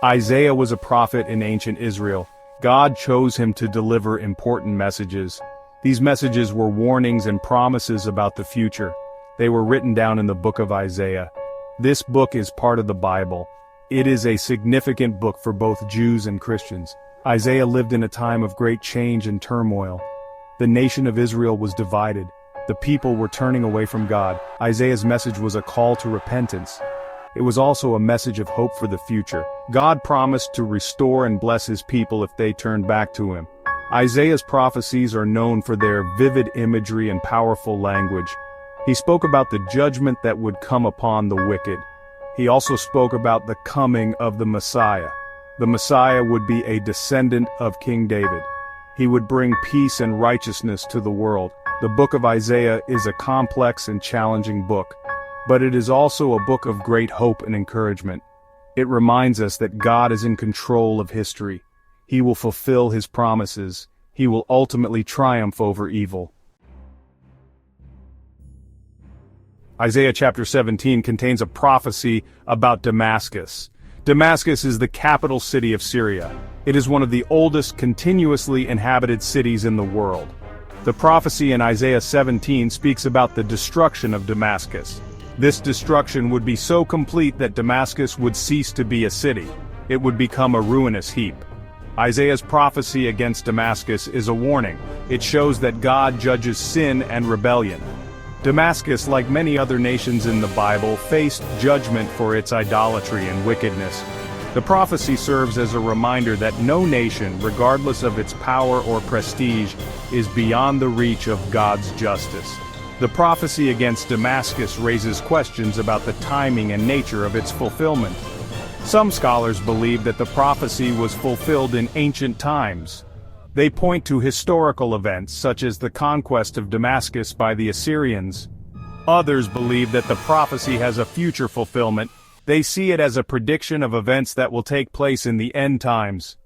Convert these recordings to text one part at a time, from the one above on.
Isaiah was a prophet in ancient Israel. God chose him to deliver important messages. These messages were warnings and promises about the future. They were written down in the book of Isaiah. This book is part of the Bible. It is a significant book for both Jews and Christians. Isaiah lived in a time of great change and turmoil. The nation of Israel was divided. The people were turning away from God. Isaiah's message was a call to repentance. It was also a message of hope for the future. God promised to restore and bless his people if they turned back to him. Isaiah's prophecies are known for their vivid imagery and powerful language. He spoke about the judgment that would come upon the wicked. He also spoke about the coming of the Messiah. The Messiah would be a descendant of King David. He would bring peace and righteousness to the world. The book of Isaiah is a complex and challenging book, but it is also a book of great hope and encouragement. It reminds us that God is in control of history. He will fulfill his promises. He will ultimately triumph over evil. Isaiah chapter 17 contains a prophecy about Damascus. Damascus is the capital city of Syria. It is one of the oldest continuously inhabited cities in the world. The prophecy in Isaiah 17 speaks about the destruction of Damascus. This destruction would be so complete that Damascus would cease to be a city. It would become a ruinous heap. Isaiah's prophecy against Damascus is a warning. It shows that God judges sin and rebellion. Damascus, like many other nations in the Bible, faced judgment for its idolatry and wickedness. The prophecy serves as a reminder that no nation, regardless of its power or prestige, is beyond the reach of God's justice. The prophecy against Damascus raises questions about the timing and nature of its fulfillment. Some scholars believe that the prophecy was fulfilled in ancient times. They point to historical events such as the conquest of Damascus by the Assyrians. Others believe that the prophecy has a future fulfillment. They see it as a prediction of events that will take place in the end times.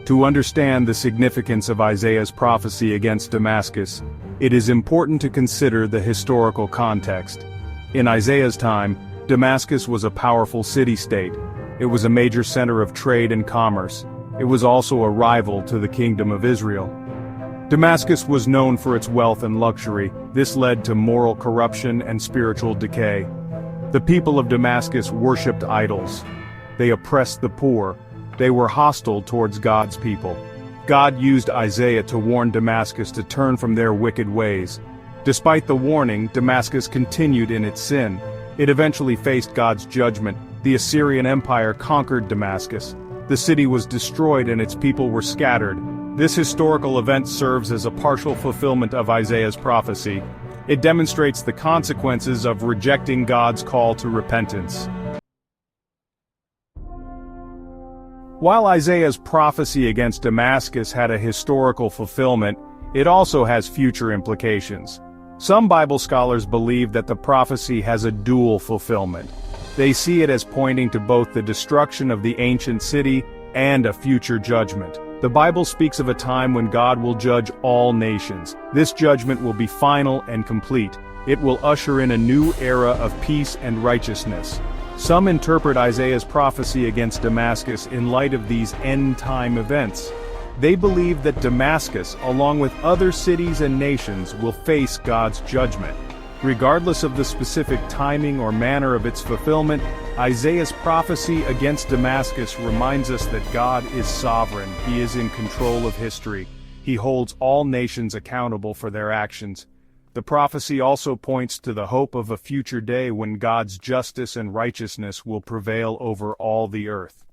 To understand the significance of Isaiah's prophecy against Damascus, it is important to consider the historical context. In Isaiah's time, Damascus was a powerful city-state. It was a major center of trade and commerce. It was also a rival to the kingdom of Israel. Damascus was known for its wealth and luxury. This led to moral corruption and spiritual decay. The people of Damascus worshipped idols. They oppressed the poor. They were hostile towards God's people. God used Isaiah to warn Damascus to turn from their wicked ways. Despite the warning, Damascus continued in its sin. It eventually faced God's judgment. The Assyrian Empire conquered Damascus. The city was destroyed and its people were scattered. This historical event serves as a partial fulfillment of Isaiah's prophecy. It demonstrates the consequences of rejecting God's call to repentance. While Isaiah's prophecy against Damascus had a historical fulfillment, it also has future implications. Some Bible scholars believe that the prophecy has a dual fulfillment. They see it as pointing to both the destruction of the ancient city and a future judgment. The Bible speaks of a time when God will judge all nations. This judgment will be final and complete. It will usher in a new era of peace and righteousness. Some interpret Isaiah's prophecy against Damascus in light of these end-time events. They believe that Damascus, along with other cities and nations, will face God's judgment. Regardless of the specific timing or manner of its fulfillment, Isaiah's prophecy against Damascus reminds us that God is sovereign. He is in control of history. He holds all nations accountable for their actions. The prophecy also points to the hope of a future day when God's justice and righteousness will prevail over all the earth.